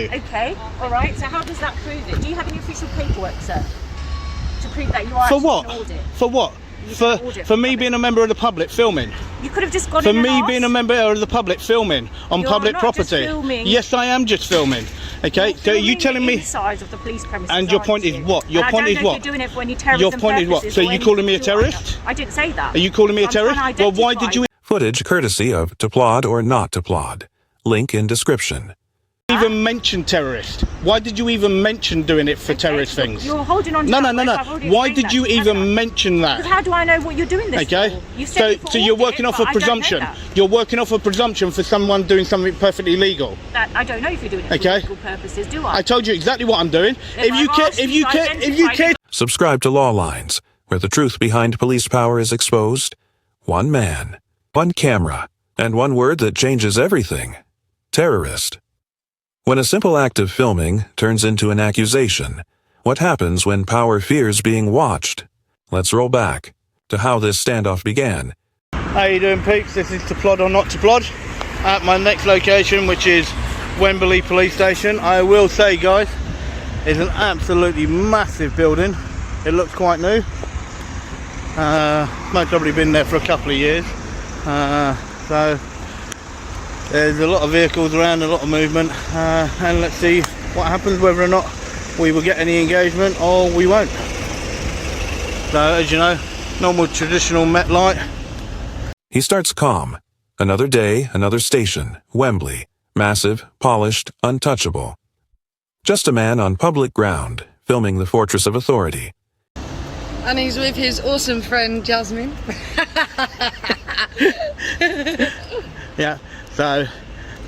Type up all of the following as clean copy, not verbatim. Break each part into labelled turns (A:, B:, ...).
A: Okay, all right. So how does that prove it? Do you have any official paperwork, sir, to prove that you are
B: For what?
A: an audit?
B: For what? For me being a member of the public filming.
A: You could have just gone
B: For
A: in and
B: me
A: asked.
B: being a member of the public filming on
A: You're
B: public
A: not
B: property.
A: just filming.
B: Yes, I am just filming. Okay, so you telling me?
A: Inside of the police premises.
B: And your point is what? Your point is what?
A: You're doing it for any terrorism
B: Your point is what?
A: purposes
B: So
A: or
B: you calling me a
A: anything
B: terrorist?
A: I didn't say that.
B: Are you calling me a terrorist? Well, why did you
C: Footage courtesy of To Plod or Not To Plod. Link in description.
B: even mention terrorist? Why did you even mention doing it for terrorist things?
A: You're holding on to
B: No.
A: that.
B: Why did you even mention that?
A: Because how do I know what you're doing this
B: Okay,
A: for? You said it for
B: so you're
A: audit,
B: working off
A: but
B: a
A: I don't know
B: presumption.
A: that.
B: You're working off a presumption for someone doing something perfectly legal.
A: I don't know if you're doing it for
B: Okay.
A: legal purposes, do I?
B: I told you exactly what I'm doing.
A: Then
B: If you care.
C: Subscribe to Law Lines, where the truth behind police power is exposed. One man, one camera, and one word that changes everything. Terrorist. When a simple act of filming turns into an accusation, what happens when power fears being watched? Let's roll back to how this standoff began.
B: How you doing, peeps? This is To Plod or Not To Plod at my next location, which is Wembley Police Station. I will say, guys, it's an absolutely massive building. It looks quite new. Most probably been there for a couple of years. So there's a lot of vehicles around, a lot of movement, and let's see what happens, whether or not we will get any engagement or we won't. So, as you know, normal traditional Met light.
C: He starts calm. Another day, another station, Wembley. Massive, polished, untouchable. Just a man on public ground, filming the fortress of authority.
D: And he's with his awesome friend, Jasmine.
B: Yeah, so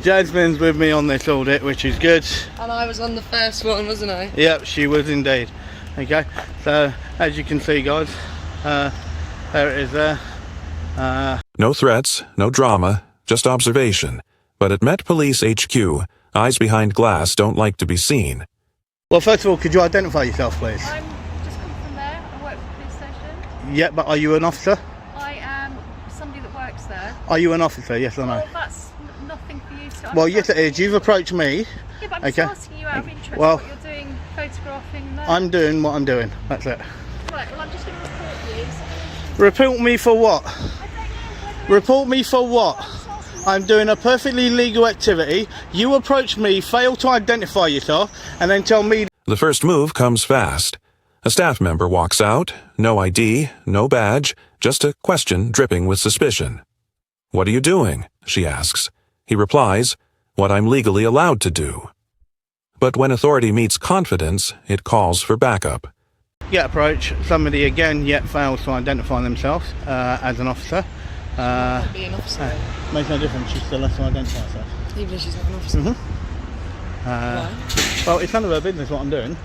B: Jasmine's with me on this audit, which is good.
D: And I was on the first one, wasn't I?
B: Yep, she was indeed. Okay, so as you can see, guys, there it is there.
C: No threats, no drama, just observation. But at Met Police HQ, eyes behind glass don't like to be seen.
B: Well, first of all, could you identify yourself, please?
E: I'm just come from there. I work for the police station.
B: Yeah, but are you an officer?
E: I am somebody that works there.
B: Are you an officer? Yes or no?
E: Well, that's nothing for you to
B: Well, yes, it is. You've approached me.
E: Yeah, but I'm
B: Okay.
E: just asking you out of interest
B: Well,
E: what you're doing, photographing there.
B: I'm doing what I'm doing. That's it.
E: Right, well, I'm just going to report you.
B: Report me for what?
E: I don't know whether
B: Report me for what? I'm doing a perfectly legal activity. You approach me, fail to identify yourself, and then tell me.
C: The first move comes fast. A staff member walks out, no ID, no badge, just a question dripping with suspicion. "What are you doing?" she asks. He replies, "What I'm legally allowed to do." But when authority meets confidence, it calls for backup.
B: Get approach. Somebody again yet fails to identify themselves as an officer.
D: Be an officer.
B: Makes no difference. She still has to identify herself.
D: Even if she's not an officer.
B: Well, it's none of her business what I'm doing.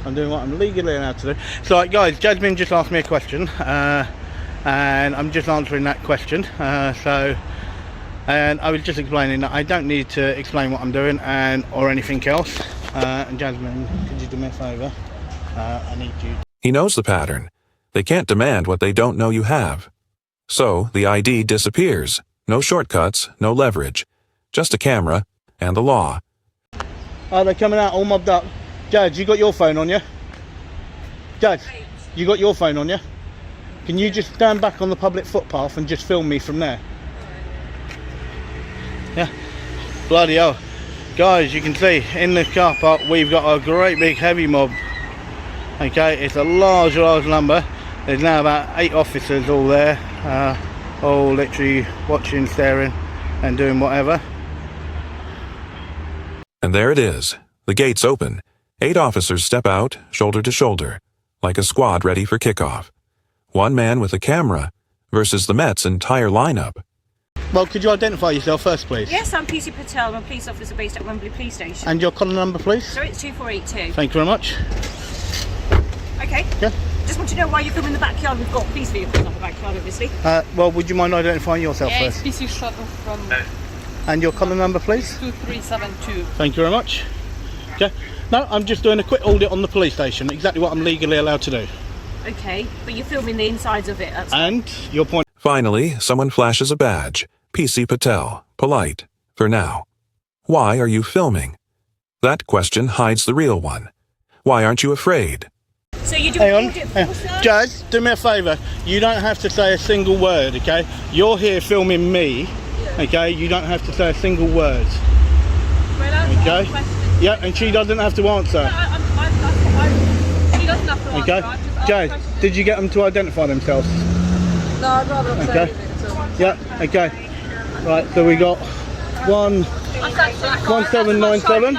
B: I'm doing what I'm legally allowed to do. So, like, guys, Jasmine just asked me a question, and I'm just answering that question. And I was just explaining that I don't need to explain what I'm doing or anything else. And Jasmine, could you do me a favour? I need you.
C: He knows the pattern. They can't demand what they don't know you have. So the ID disappears. No shortcuts, no leverage. Just a camera and the law.
B: Oh, they're coming out all mobbed up. Judge, you got your phone on you? Judge, you got your phone on you? Can you just stand back on the public footpath and just film me from there? Yeah. Bloody hell. Guys, you can see in the car park we've got a great big heavy mob. Okay, it's a large number. There's now about 8 officers all there, all literally watching, staring and doing whatever.
C: And there it is. The gates open. 8 officers step out, shoulder to shoulder, like a squad ready for kickoff. One man with a camera versus the Met's entire lineup.
B: Well, could you identify yourself first, please?
A: Yes, I'm PC Patel. I'm a police officer based at Wembley Police Station.
B: And your collar number, please?
A: So it's 2482.
B: Thank you very much.
A: Okay.
B: Yeah.
A: Just want to know why you're filming in the backyard. We've got police vehicles in the backyard, obviously.
B: Well, would you mind identifying yourself
D: Yeah,
B: first?
D: it's PC Shuttle from
B: And your collar number, please?
D: 2372.
B: Thank you very much. Okay. No, I'm just doing a quick audit on the police station. Exactly what I'm legally allowed to do.
A: Okay, but you're filming the insides of it. That's
B: And your point.
C: Finally, someone flashes a badge. PC Patel. Polite. For now. Why are you filming? That question hides the real one. Why aren't you afraid?
A: So you do
B: Hang on.
A: audit for, sir?
B: Jazz, do me a favour. You don't have to say a single word, okay? You're here filming me, okay? You don't have to say a single word, okay? Yeah, and she doesn't have to answer.
E: She doesn't have to answer.
B: Okay?
E: I just ask
B: Jazz,
E: questions.
B: did you get them to identify themselves?
D: No, I'd rather not say
B: Okay.
D: anything at all.
B: Yeah, okay. Right, so we got 1797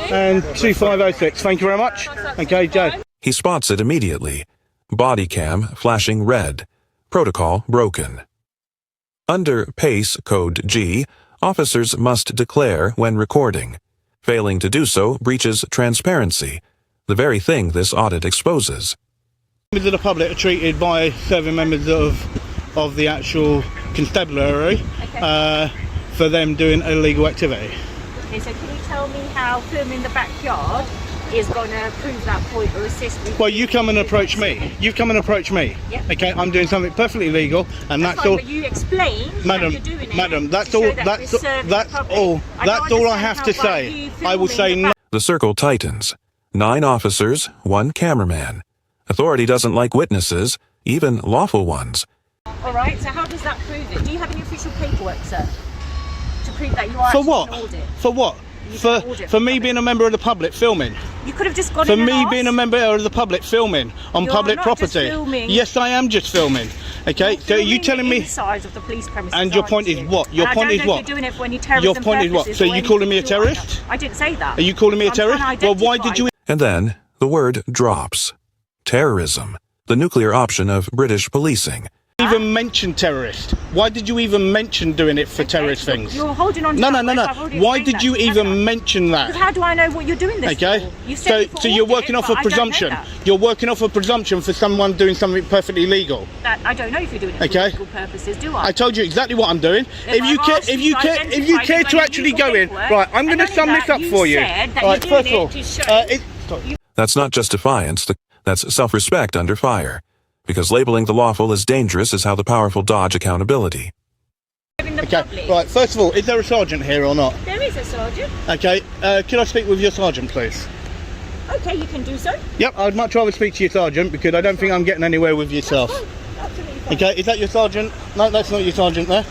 B: and 2506. Thank you very much. Okay, Jazz.
C: He spots it immediately. Body cam flashing red. Protocol broken. Under PACE Code G, officers must declare when recording. Failing to do so breaches transparency, the very thing this audit exposes.
B: Members of the public are treated by serving members of the actual constabulary for them doing illegal activity.
A: Okay, so can you tell me how filming the backyard is going to prove that point or assist me?
B: Well, you come and approach me. You come and approach me.
A: Yep.
B: Okay, I'm doing something perfectly legal, and that's
A: fine,
B: all.
A: But you explain
B: Madam,
A: how you're doing it.
B: madam, that's
A: to
B: all.
A: show that
B: That's
A: we're serving
B: that's
A: the public.
B: all.
A: I
B: That's
A: don't
B: all I
A: understand
B: have
A: how
B: to
A: by
B: say.
A: you
B: I will
A: filming
B: say
A: the
B: no.
C: The circle tightens. 9 officers, 1 cameraman. Authority doesn't like witnesses, even lawful ones.
A: All right. So how does that prove it? Do you have any official paperwork, sir, to prove that you are
B: For
A: actually
B: what?
A: an audit?
B: For what?
A: You
B: For
A: can audit
B: for
A: the
B: me
A: public.
B: being a member of the public filming.
A: You could have just gone
B: For
A: in and
B: me
A: asked.
B: being a member of the public filming on
A: You're
B: public
A: not just
B: property.
A: filming.
B: Yes, I am just filming. Okay,
A: You're
B: so you
A: filming
B: telling
A: the
B: me?
A: inside of the police premises,
B: And your
A: aren't
B: point is
A: you?
B: what? Your
A: And
B: point
A: I
B: is
A: don't know
B: what?
A: if you're doing it for any terrorism
B: Your point is what?
A: purposes
B: So
A: or
B: you calling me a
A: anything like that.
B: terrorist?
A: I didn't say that.
B: Are you calling me a
A: I'm trying to
B: terrorist? Well, why
A: identify-
B: did you?
C: And then, the word drops. Terrorism, the nuclear option of British policing.
B: Even mention terrorist? Why did you even mention doing it for
A: Okay,
B: terrorist
A: you're-
B: things?
A: You're holding on to
B: No,
A: that
B: no, no,
A: word. I've
B: no.
A: already
B: Why
A: explained
B: did
A: that
B: you
A: to you,
B: even
A: haven't I?
B: mention
A: Because
B: that?
A: how do I know what you're doing this
B: Okay,
A: for? You said
B: so
A: it for
B: so you're
A: audit,
B: working off
A: but
B: a
A: I don't know
B: presumption.
A: that.
B: You're working off a presumption for someone doing something perfectly legal.
A: That I don't know if you're doing it
B: Okay.
A: for legal purposes, do I?
B: I told you exactly what I'm doing.
A: Then
B: If you
A: I've
B: care,
A: asked
B: if
A: you
B: you
A: to
B: care, if you
A: identify
B: care
A: it
B: to
A: by
B: actually
A: legal
B: go in,
A: paperwork,
B: right? I'm going
A: and
B: to
A: only
B: sum this
A: that,
B: up
A: you
B: for you.
A: said that
B: Right,
A: you're
B: first of
A: doing
B: all,
A: it to show-
C: That's not just defiance, that's self-respect under fire. Because labeling the lawful as dangerous is how the powerful dodge accountability.
A: in the
B: Okay,
A: public.
B: right. First of all, is there a sergeant here or not?
A: There is a sergeant.
B: Okay, can I speak with your sergeant, please?
A: Okay, you can do so.
B: Yep, I'd much rather speak to your sergeant because I don't think I'm getting anywhere with yourself.
A: Fine, absolutely fine.
B: Okay, is that your sergeant? No, that's not your sergeant there.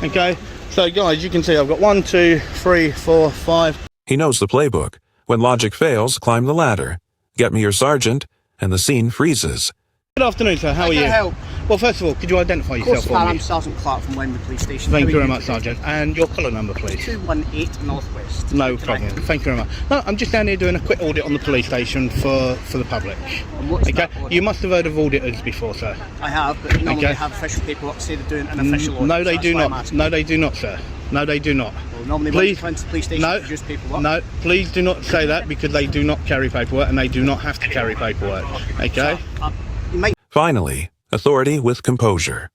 B: Okay, so guys, you can see I've got 1, 2, 3, 4, 5.
C: He knows the playbook. When logic fails, climb the ladder. Get me your sergeant, and the scene freezes.
B: Good afternoon, sir. How are you?
F: Can I help?
B: Well, first of all, could you identify
F: Of
B: yourself
F: course,
B: for
F: man,
B: me?
F: I'm Sergeant Clark from Wembley Police Station.
B: Thank
F: How
B: you
F: are
B: very much, Sergeant. And your colour number, please.
F: 218 Northwest.
B: No
F: Can I
B: problem.
F: help?
B: Thank you very much. No, I'm just down here doing a quick audit on the police station for the public.
F: And what's
B: Okay,
F: that order?
B: you must have heard of auditors before, sir.
F: I have, but normally
B: Okay.
F: they have official paperwork to say they're doing an official order.
B: No,
F: so
B: they
F: that's
B: do
F: why I'm
B: not.
F: asking.
B: No, they do not, sir. No, they do not.
F: Well, normally when you come into the police station,
B: no,
F: they produce paperwork.
B: no, please do not say that because they do not carry paperwork and they do not have to carry paperwork. Okay?
F: You might
C: Finally, authority with composure.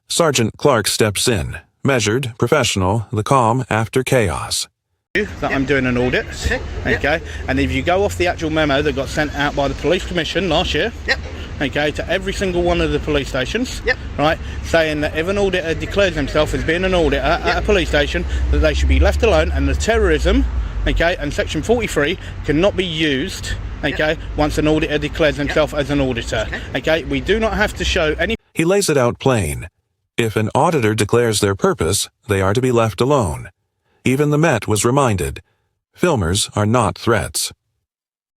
C: Sergeant Clark steps in, measured, professional, the calm after chaos.
B: That I'm doing an audit.
F: Okay, yep.
B: Okay? And if you go off the actual memo that got sent out by the police commission last year,
F: Yep.
B: okay, to every single one of the police stations,
F: Yep.
B: right, saying that if an auditor declares himself as being an auditor at a police station, that they should be left alone, and the terrorism, okay, and section 43 cannot be used, okay, once an auditor declares himself as an auditor. Okay, we do not have to show any.
C: He lays it out plain. If an auditor declares their purpose, they are to be left alone. Even the Met was reminded, filmers are not threats.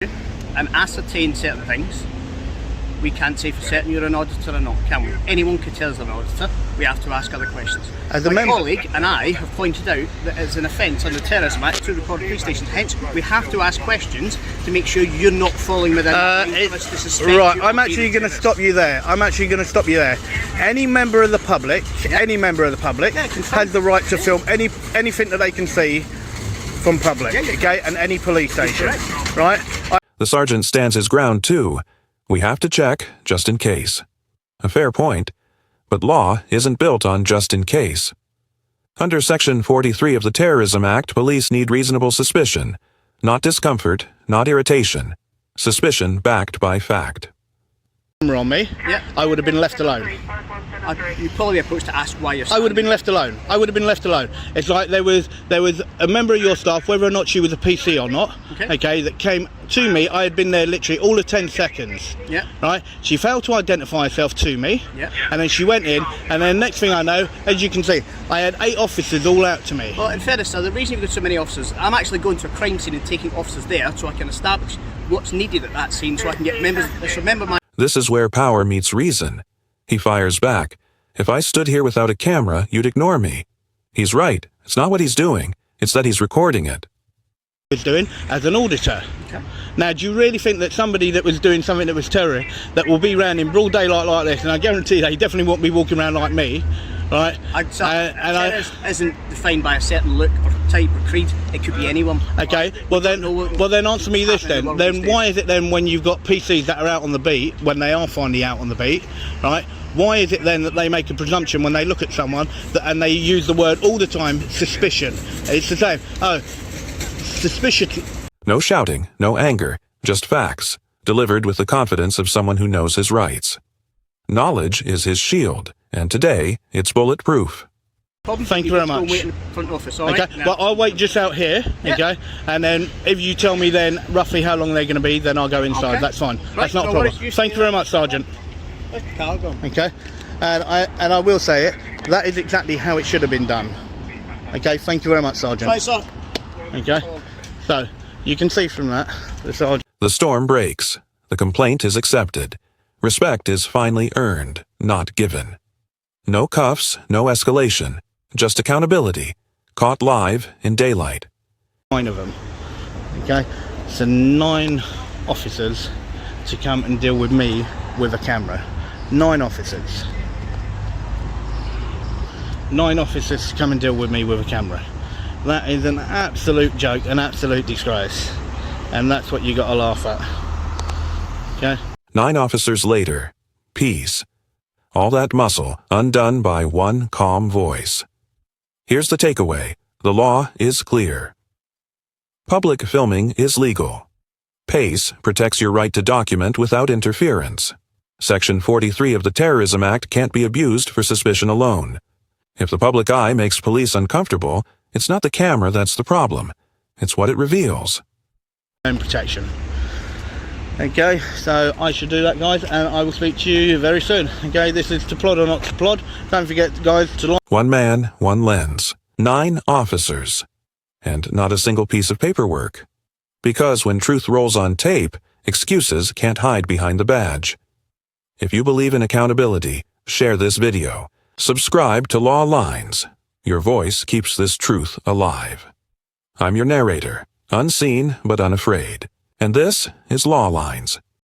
F: and ascertain certain things. We can't say for certain you're an auditor or not, can we? Anyone could tell us they're an auditor. We have to ask other questions.
B: As a
F: My
B: member-
F: colleague and I have pointed out that it's an offence under the Terrorism Act to record police stations. Hence, we have to ask questions to make sure you're not falling within that line for us to suspect
B: Right,
F: you
B: I'm
F: of
B: actually
F: being a
B: going to
F: terrorist.
B: stop you there. I'm actually going to stop you there. Any member of the public, any member of the public,
F: Yeah, can film.
B: has the right to film anything that they can see from public,
F: Yeah, yeah.
B: okay, and any police station, right?
C: The sergeant stands his ground too. We have to check, just in case. A fair point, but law isn't built on just in case. Under Section 43 of the Terrorism Act, police need reasonable suspicion, not discomfort, not irritation. Suspicion backed by fact.
B: camera on me,
F: Yeah.
B: I would have been left alone.
F: You'd probably be approached to ask why you're
B: I would have been left alone. I would have been left alone. It's like there was a member of your staff, whether or not she was a PC or not, okay, that came to me. I had been there literally all of 10 seconds.
F: Yeah.
B: Right? She failed to identify herself to me.
F: Yeah.
B: And then she went in, and then next thing I know, as you can see, I had 8 officers all out to me.
F: Well, in fairness, sir, the reason you've got so many officers, I'm actually going to a crime scene and taking officers there so I can establish what's needed at that scene so I can get members. So remember my.
C: This is where power meets reason. He fires back. If I stood here without a camera, you'd ignore me. He's right. It's not what he's doing. It's that he's recording it.
B: Was doing as an auditor.
F: Okay.
B: Now, do you really think that somebody that was doing something that was terrorist, that will be around in broad daylight like this, and I guarantee they definitely won't be walking around like me, right?
F: Terrorist isn't defined by a certain look or type or creed. It could be anyone.
B: Okay. Well then answer me this then. Then why is it then when you've got PCs that are out on the beat, when they are finally out on the beat, right? Why is it then that they make a presumption when they look at someone and they use the word all the time, suspicion? It's the same. Oh, suspicion.
C: No shouting, no anger, just facts, delivered with the confidence of someone who knows his rights. Knowledge is his shield, and today it's bulletproof.
B: Thank you very much.
F: Wait in the front office, all
B: Okay,
F: right?
B: well I'll wait just out here, okay, and then if you tell me then roughly how long they're going to be, then I'll go inside.
F: Okay.
B: That's fine.
F: Right,
B: That's not a
F: no
B: problem.
F: worries.
B: Thank you very much, Sergeant.
F: Cargo.
B: Okay, and I will say it. That is exactly how it should have been done. Okay, thank you very much, Sergeant.
F: Right, sir.
B: Okay, so you can see from that the sergeant.
C: The storm breaks. The complaint is accepted. Respect is finally earned, not given. No cuffs, no escalation, just accountability, caught live in daylight.
B: 9 of them. Okay, so 9 officers to come and deal with me with a camera. 9 officers. 9 officers to come and deal with me with a camera. That is an absolute joke, an absolute disgrace. And that's what you got to laugh at. Okay?
C: 9 officers later. Peace. All that muscle undone by one calm voice. Here's the takeaway. The law is clear. Public filming is legal. PACE protects your right to document without interference. Section 43 of the Terrorism Act can't be abused for suspicion alone. If the public eye makes police uncomfortable, it's not the camera that's the problem. It's what it reveals.
B: And protection. Okay, so I should do that, guys, and I will speak to you very soon. Okay, this is to Plod or not to Plod. Don't forget, guys, to like.
C: 1 man, 1 lens. 9 officers. And not a single piece of paperwork. Because when truth rolls on tape, excuses can't hide behind the badge. If you believe in accountability, share this video. Subscribe to Law Lines. Your voice keeps this truth alive. I'm your narrator, unseen but unafraid. And this is Law Lines.